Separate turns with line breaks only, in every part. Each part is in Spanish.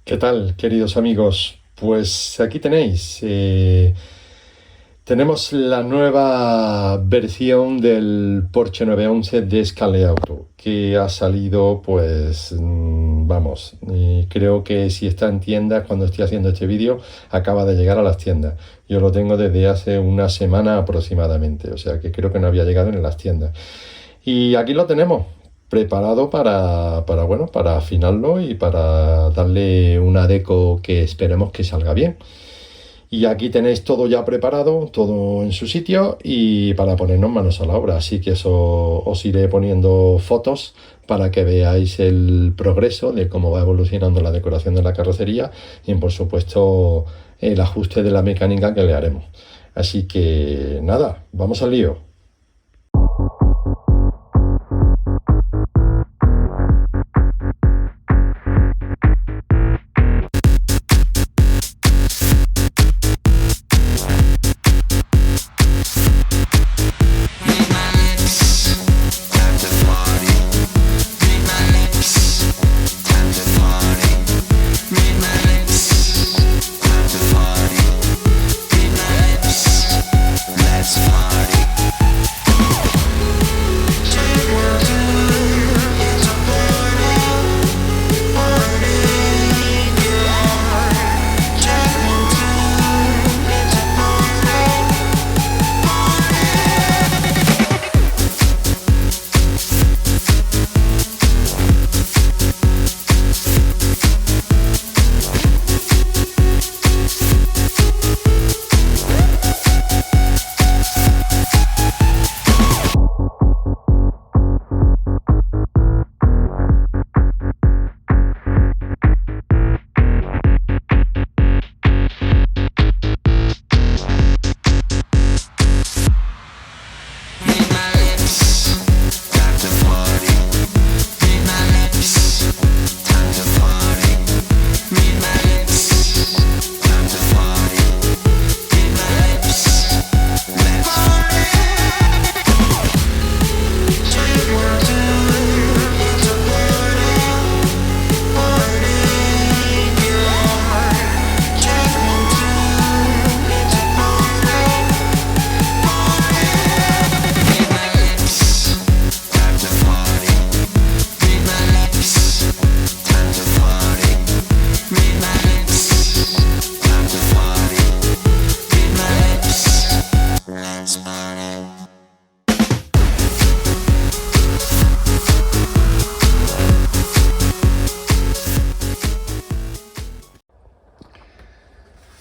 ¿Qué tal, queridos amigos? Pues aquí tenéis. Tenemos la nueva versión del Porsche 911 de Scale Auto, que ha salido, pues, vamos, creo que si está en tiendas cuando estoy haciendo este vídeo, acaba de llegar a las tiendas. Yo lo tengo desde hace una semana aproximadamente, o sea que creo que no había llegado en las tiendas. Y aquí lo tenemos, preparado bueno, para afinarlo y para darle una deco que esperemos que salga bien. Y aquí tenéis todo ya preparado, todo en su sitio y para ponernos manos a la obra. Así que eso os iré poniendo fotos para que veáis el progreso de cómo va evolucionando la decoración de la carrocería y por supuesto el ajuste de la mecánica que le haremos. Así que nada, vamos al lío.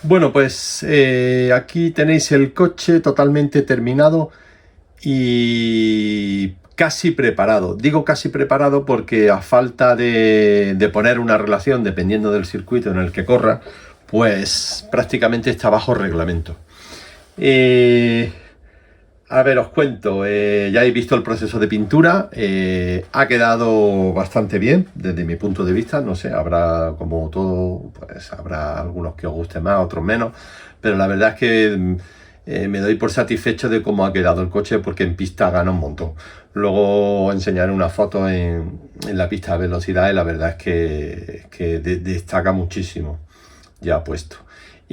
Bueno, pues aquí tenéis el coche totalmente terminado y casi preparado. Digo casi preparado porque a falta de poner una relación, dependiendo del circuito en el que corra, pues prácticamente está bajo reglamento. A ver, os cuento, ya habéis visto el proceso de pintura, ha quedado bastante bien desde mi punto de vista, no sé, habrá como todo, pues habrá algunos que os guste más, otros menos, pero la verdad es que me doy por satisfecho de cómo ha quedado el coche porque en pista gana un montón. Luego enseñaré una foto en la pista de velocidad y la verdad es que destaca muchísimo, ya puesto.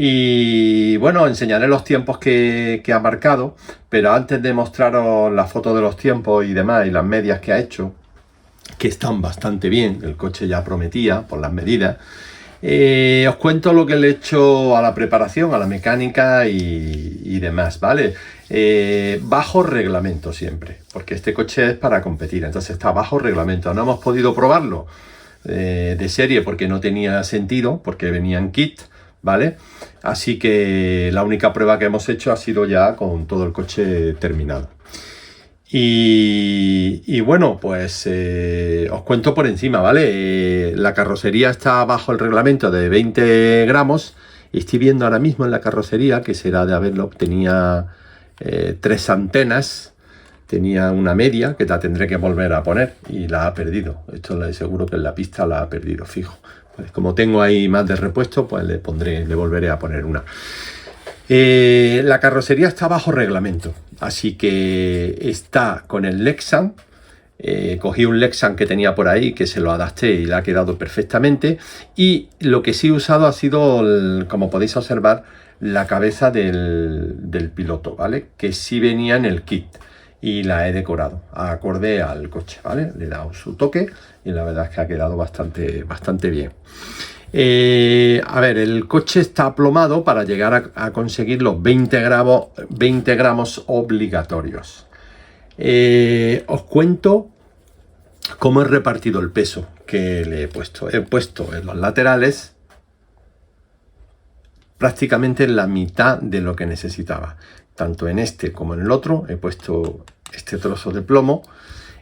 Y bueno, enseñaré los tiempos que ha marcado, pero antes de mostraros la foto de los tiempos y demás y las medias que ha hecho, que están bastante bien, el coche ya prometía por las medidas, os cuento lo que le he hecho a la preparación, a la mecánica y demás, ¿vale? Bajo reglamento siempre, porque este coche es para competir, entonces está bajo reglamento. No hemos podido probarlo de serie porque no tenía sentido, porque venía en kit, ¿vale? Así que la única prueba que hemos hecho ha sido ya con todo el coche terminado. Y bueno, pues os cuento por encima, ¿vale? La carrocería está bajo el reglamento de 20 gramos. Y estoy viendo ahora mismo en la carrocería, que será de haberlo, tenía 3 antenas. Tenía una media que la tendré que volver a poner y la ha perdido. Esto seguro que en la pista la ha perdido, fijo. Pues como tengo ahí más de repuesto, pues le volveré a poner una. La carrocería está bajo reglamento, así que está con el Lexan Cogí un Lexan que tenía por ahí, que se lo adapté y le ha quedado perfectamente. Y lo que sí he usado ha sido, como podéis observar, la cabeza del piloto, ¿vale? Que sí venía en el kit y la he decorado acorde al coche, ¿vale? Le he dado su toque y la verdad es que ha quedado bastante bien. A ver, el coche está aplomado para llegar a conseguir los 20 gramos obligatorios. Os cuento cómo he repartido el peso que le he puesto. He puesto en los laterales prácticamente la mitad de lo que necesitaba. Tanto en este como en el otro he puesto este trozo de plomo.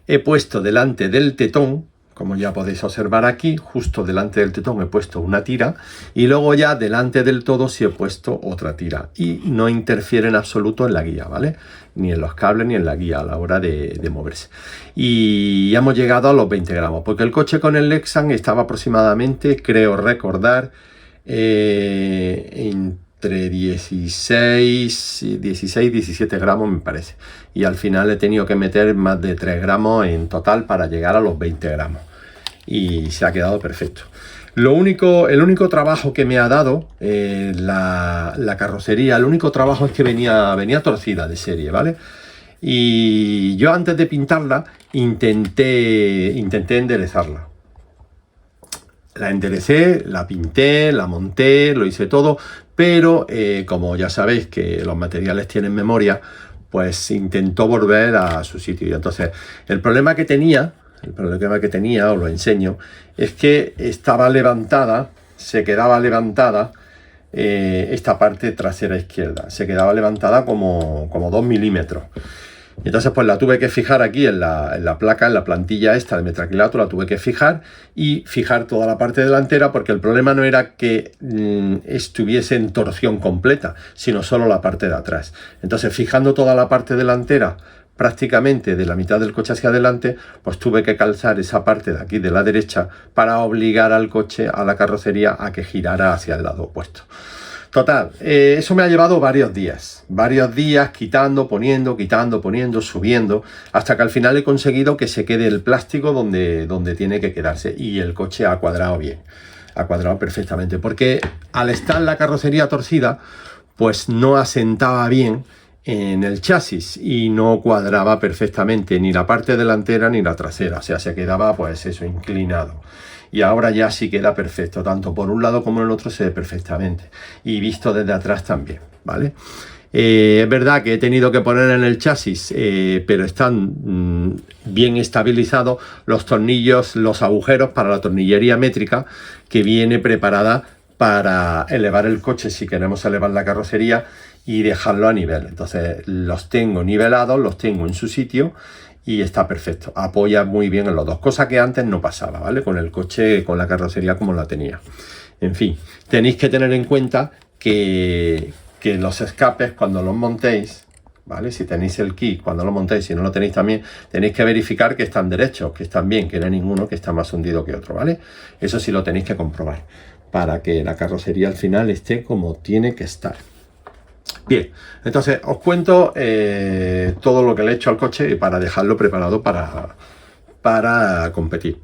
He puesto delante del tetón, como ya podéis observar aquí, justo delante del tetón he puesto una tira y luego ya delante del todo sí he puesto otra tira y no interfiere en absoluto en la guía, ¿vale? Ni en los cables ni en la guía a la hora de moverse. Y ya hemos llegado a los 20 gramos, porque el coche con el Lexan estaba aproximadamente, creo recordar, entre 16 y 17 gramos me parece. Y al final he tenido que meter más de 3 gramos en total para llegar a los 20 gramos. Y se ha quedado perfecto. El único trabajo que me ha dado la carrocería, el único trabajo es que venía torcida de serie, ¿vale? Y yo antes de pintarla intenté enderezarla. La enderecé, la pinté, la monté, lo hice todo, pero como ya sabéis que los materiales tienen memoria, pues intentó volver a su sitio. Y entonces, el problema que tenía, os lo enseño, es que estaba levantada, se quedaba levantada esta parte trasera izquierda, se quedaba levantada como 2 milímetros. Entonces pues la tuve que fijar aquí en la placa, en la plantilla esta de metraquilato, la tuve que fijar y fijar toda la parte delantera, porque el problema no era que estuviese en torsión completa, sino solo la parte de atrás. Entonces fijando toda la parte delantera, prácticamente de la mitad del coche hacia adelante, pues tuve que calzar esa parte de aquí de la derecha para obligar al coche, a la carrocería, a que girara hacia el lado opuesto. Total, eso me ha llevado varios días, quitando, poniendo, subiendo, hasta que al final he conseguido que se quede el plástico donde tiene que quedarse y el coche ha cuadrado bien, ha cuadrado perfectamente, porque al estar la carrocería torcida, pues no asentaba bien en el chasis y no cuadraba perfectamente ni la parte delantera ni la trasera, o sea, se quedaba pues eso, inclinado. Y ahora ya sí queda perfecto, tanto por un lado como en el otro se ve perfectamente, y visto desde atrás también, ¿vale? Es verdad que he tenido que poner en el chasis, pero están bien estabilizados los tornillos, los agujeros para la tornillería métrica que viene preparada para elevar el coche si queremos elevar la carrocería y dejarlo a nivel. Entonces los tengo nivelados, los tengo en su sitio y está perfecto, apoya muy bien en los dos, cosa que antes no pasaba, ¿vale? Con el coche, con la carrocería como la tenía. En fin, tenéis que tener en cuenta que los escapes cuando los montéis, ¿vale? Si tenéis el kit, cuando lo montéis, si no lo tenéis también, tenéis que verificar que están derechos, que están bien, que no hay ninguno que está más hundido que otro, ¿vale? Eso sí lo tenéis que comprobar, para que la carrocería al final esté como tiene que estar. Bien, entonces os cuento todo lo que le he hecho al coche para dejarlo preparado para competir.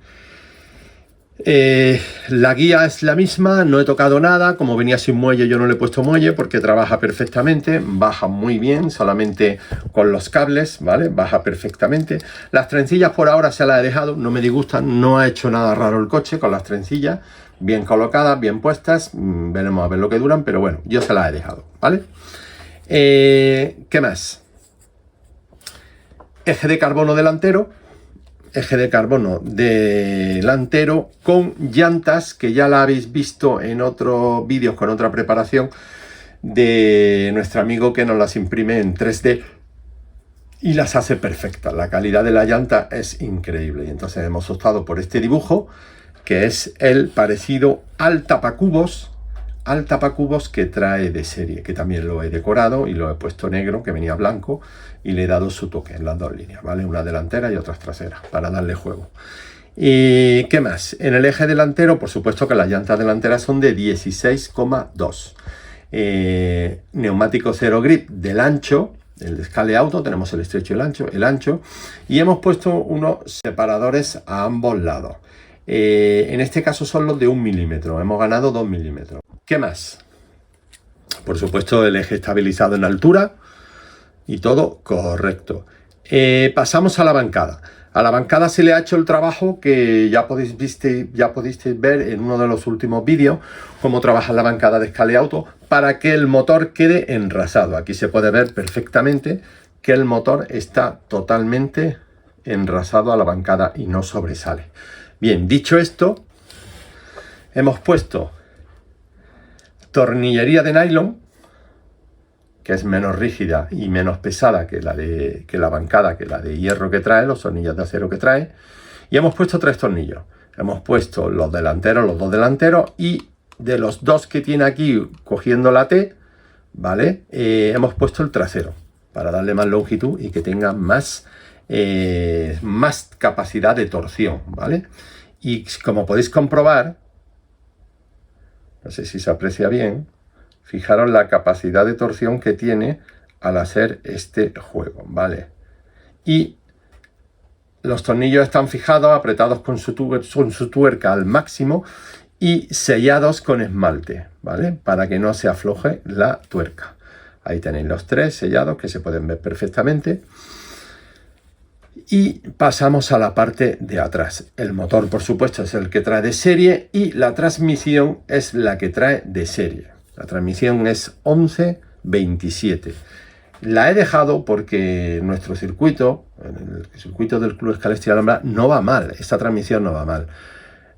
La guía es la misma, no he tocado nada, como venía sin muelle yo no le he puesto muelle porque trabaja perfectamente, baja muy bien, solamente con los cables, ¿vale? Baja perfectamente. Las trencillas por ahora se las he dejado, no me disgustan, no ha hecho nada raro el coche con las trencillas, bien colocadas, bien puestas, veremos a ver lo que duran, pero bueno, yo se las he dejado, ¿vale? ¿Qué más? Eje de carbono delantero. Eje de carbono delantero con llantas que ya la habéis visto en otros vídeos con otra preparación de nuestro amigo que nos las imprime en 3D y las hace perfectas. La calidad de la llanta es increíble y entonces hemos optado por este dibujo que es el parecido al tapacubos que trae de serie, que también lo he decorado y lo he puesto negro, que venía blanco, y le he dado su toque en las dos líneas, ¿vale? Una delantera y otra trasera, para darle juego. ¿Y qué más? En el eje delantero, por supuesto que las llantas delanteras son de 16,2. Neumático cero grip del ancho, el de Scale Auto, tenemos el estrecho y el ancho, y hemos puesto unos separadores a ambos lados. En este caso son los de 1 milímetro, hemos ganado 2 milímetros. ¿Qué más? Por supuesto el eje estabilizado en altura y todo correcto. Pasamos a la bancada. A la bancada se le ha hecho el trabajo que ya pudisteis ver en uno de los últimos vídeos, cómo trabaja la bancada de Scale Auto para que el motor quede enrasado. Aquí se puede ver perfectamente que el motor está totalmente enrasado a la bancada y no sobresale. Bien, dicho esto, hemos puesto tornillería de nylon, que es menos rígida y menos pesada que la bancada, que la de hierro que trae, los tornillos de acero que trae. Y hemos puesto 3 tornillos. Hemos puesto los delanteros, los 2 delanteros, y de los 2 que tiene aquí cogiendo la T, ¿vale? Hemos puesto el trasero para darle más longitud y que tenga más capacidad de torsión, ¿vale? Y como podéis comprobar, no sé si se aprecia bien, fijaros la capacidad de torsión que tiene al hacer este juego, ¿vale? Y los tornillos están fijados, apretados con su tuerca al máximo y sellados con esmalte, ¿vale? Para que no se afloje la tuerca. Ahí tenéis los 3 sellados que se pueden ver perfectamente. Y pasamos a la parte de atrás. El motor, por supuesto, es el que trae de serie y la transmisión es la que trae de serie. La transmisión es 1127. La he dejado porque nuestro circuito, el circuito del Club Scalextric Alhambra, no va mal. Esta transmisión no va mal.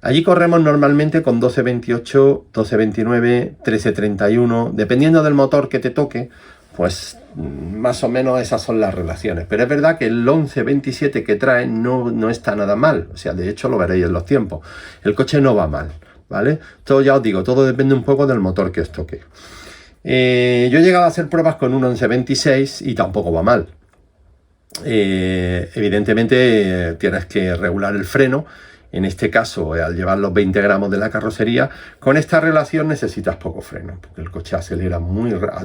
Allí corremos normalmente con 1228, 1229, 1331. Dependiendo del motor que te toque, pues más o menos esas son las relaciones. Pero es verdad que el 1127 que trae no está nada mal. O sea, de hecho lo veréis en los tiempos. El coche no va mal, ¿vale? Todo, ya os digo, todo depende un poco del motor que os toque. Yo he llegado a hacer pruebas con un 1126 y tampoco va mal. Evidentemente tienes que regular el freno. En este caso, al llevar los 20 gramos de la carrocería, con esta relación necesitas poco freno, porque el coche acelera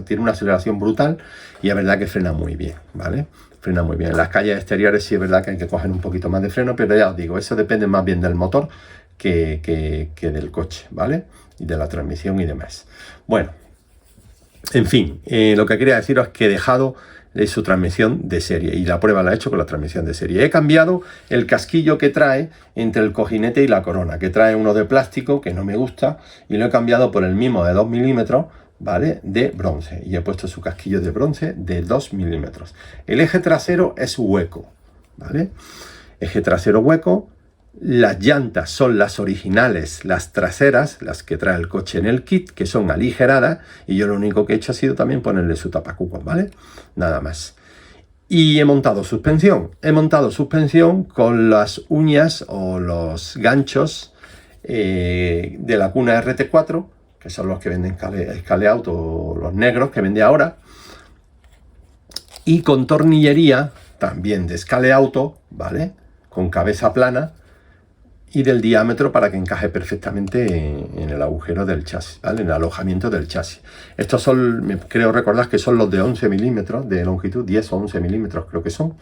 tiene una aceleración brutal y es verdad que frena muy bien, ¿vale? Frena muy bien. En las calles exteriores sí es verdad que hay que coger un poquito más de freno, pero ya os digo, eso depende más bien del motor que del coche, ¿vale? Y de la transmisión y demás. Bueno, en fin, lo que quería deciros es que he dejado su transmisión de serie y la prueba la he hecho con la transmisión de serie. He cambiado el casquillo que trae entre el cojinete y la corona, que trae uno de plástico que no me gusta, y lo he cambiado por el mismo de 2 milímetros, ¿vale? De bronce, y he puesto su casquillo de bronce de 2 milímetros. El eje trasero es hueco, ¿vale? Eje trasero hueco. Las llantas son las originales, las traseras, las que trae el coche en el kit, que son aligeradas, y yo lo único que he hecho ha sido también ponerle su tapacucos, ¿vale? Nada más. Y he montado suspensión. He montado suspensión con las uñas o los ganchos de la cuna RT4, que son los que venden Scale Auto, los negros que vende ahora, y con tornillería también de Scale Auto, ¿vale? Con cabeza plana y del diámetro para que encaje perfectamente en el agujero del chasis, ¿vale? En el alojamiento del chasis. Estos son, creo recordar que son los de 11 milímetros de longitud, 10 o 11 milímetros creo que son,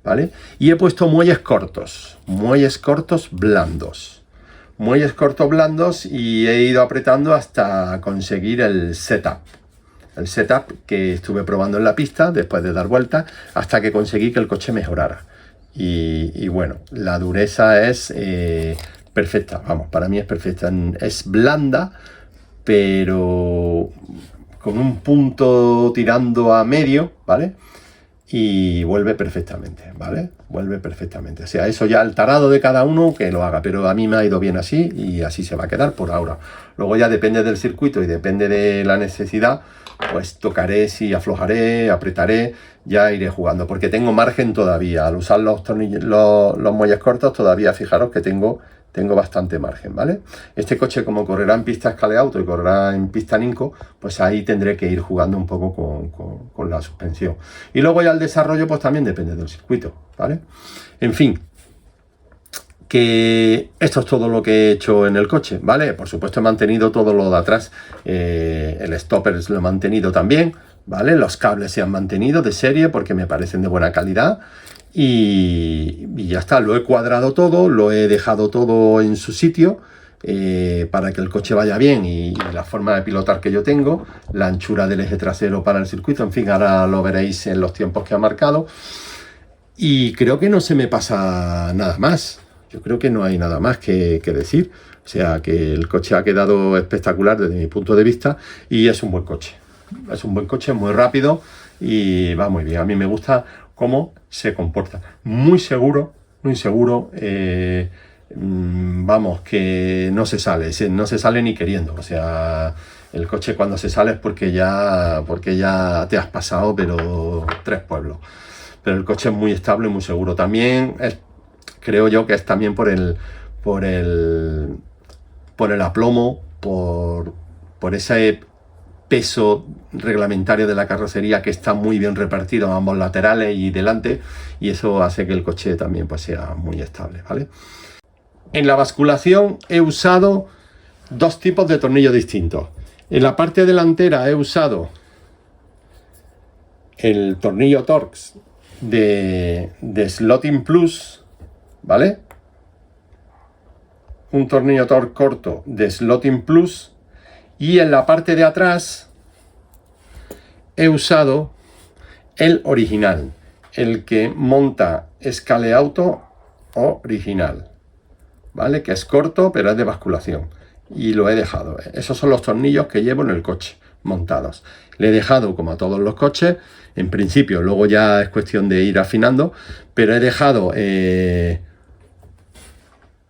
¿vale? Y he puesto muelles cortos blandos. Muelles cortos blandos, y he ido apretando hasta conseguir el setup. El setup que estuve probando en la pista después de dar vueltas hasta que conseguí que el coche mejorara. Y bueno, la dureza es perfecta, vamos, para mí es perfecta. Es blanda, pero con un punto tirando a medio, ¿vale? Y vuelve perfectamente, ¿vale? Vuelve perfectamente. O sea, eso ya el tarado de cada uno que lo haga, pero a mí me ha ido bien así y así se va a quedar por ahora. Luego ya depende del circuito y depende de la necesidad, pues tocaré, si aflojaré, apretaré, ya iré jugando, porque tengo margen todavía. Al usar los muelles cortos todavía, fijaros que tengo bastante margen, ¿vale? Este coche, como correrá en pista Scale Auto y correrá en pista Ninco, pues ahí tendré que ir jugando un poco con la suspensión. Y luego ya el desarrollo, pues también depende del circuito, ¿vale? En fin, que esto es todo lo que he hecho en el coche, ¿vale? Por supuesto he mantenido todo lo de atrás, el stopper lo he mantenido también, ¿vale? Los cables se han mantenido de serie porque me parecen de buena calidad. Y ya está, lo he cuadrado todo, lo he dejado todo en su sitio para que el coche vaya bien y la forma de pilotar que yo tengo, la anchura del eje trasero para el circuito, en fin, ahora lo veréis en los tiempos que ha marcado. Y creo que no se me pasa nada más, yo creo que no hay nada más que decir. O sea, que el coche ha quedado espectacular desde mi punto de vista y es un buen coche. Es un buen coche, muy rápido y va muy bien. A mí me gusta cómo se comporta. Muy seguro, vamos, que no se sale ni queriendo. O sea, el coche cuando se sale es porque ya te has pasado, pero 3 pueblos. Pero el coche es muy estable y muy seguro. También creo yo que es también por el aplomo, por ese peso reglamentario de la carrocería que está muy bien repartido a ambos laterales y delante, y eso hace que el coche también pues sea muy estable, ¿vale? En la basculación he usado 2 tipos de tornillos distintos. En la parte delantera he usado el tornillo Torx de Slotting Plus, ¿vale? Un tornillo Torx corto de Slotting Plus, y en la parte de atrás he usado el original, el que monta Scale Auto original, ¿vale? Que es corto, pero es de basculación. Y lo he dejado. Esos son los tornillos que llevo en el coche, montados. Le he dejado, como a todos los coches, en principio, luego ya es cuestión de ir afinando, pero he dejado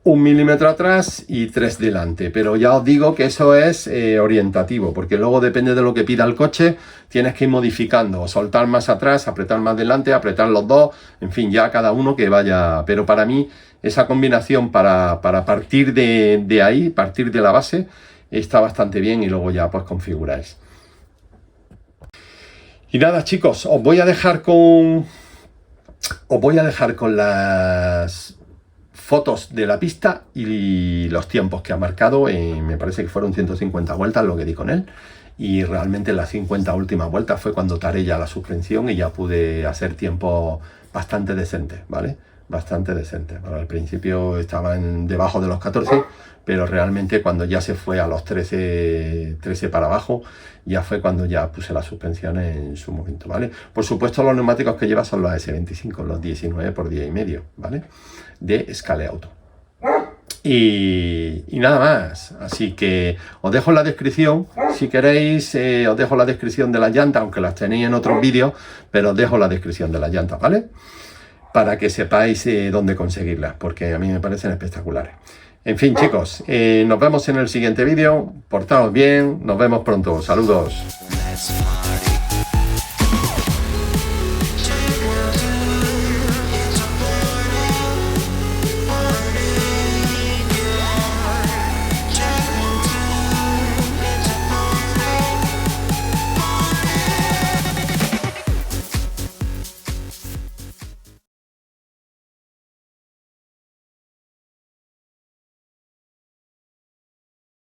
1 milímetro atrás y 3 delante, pero ya os digo que eso es orientativo, porque luego depende de lo que pida el coche, tienes que ir modificando, soltar más atrás, apretar más delante, apretar los dos, en fin, ya cada uno que vaya, pero para mí esa combinación para partir de ahí, partir de la base, está bastante bien y luego ya pues configuráis. Y nada, chicos, os voy a dejar con las fotos de la pista y los tiempos que ha marcado. Me parece que fueron 150 vueltas lo que di con él, y realmente las 50 últimas vueltas fue cuando taré ya la suspensión y ya pude hacer tiempo bastante decente, ¿vale? Bastante decente. Bueno, al principio estaban debajo de los 14, pero realmente cuando ya se fue a los 13 para abajo, ya fue cuando ya puse la suspensión en su momento, ¿vale? Por supuesto, los neumáticos que lleva son los S25, los 19 por 10,5, ¿vale? De Scale Auto. Y nada más, así que os dejo en la descripción, si queréis, os dejo la descripción de las llantas, aunque las tenéis en otros vídeos, pero os dejo la descripción de las llantas, ¿vale? Para que sepáis dónde conseguirlas, porque a mí me parecen espectaculares. En fin, chicos, nos vemos en el siguiente vídeo, portaos bien, nos vemos pronto, saludos.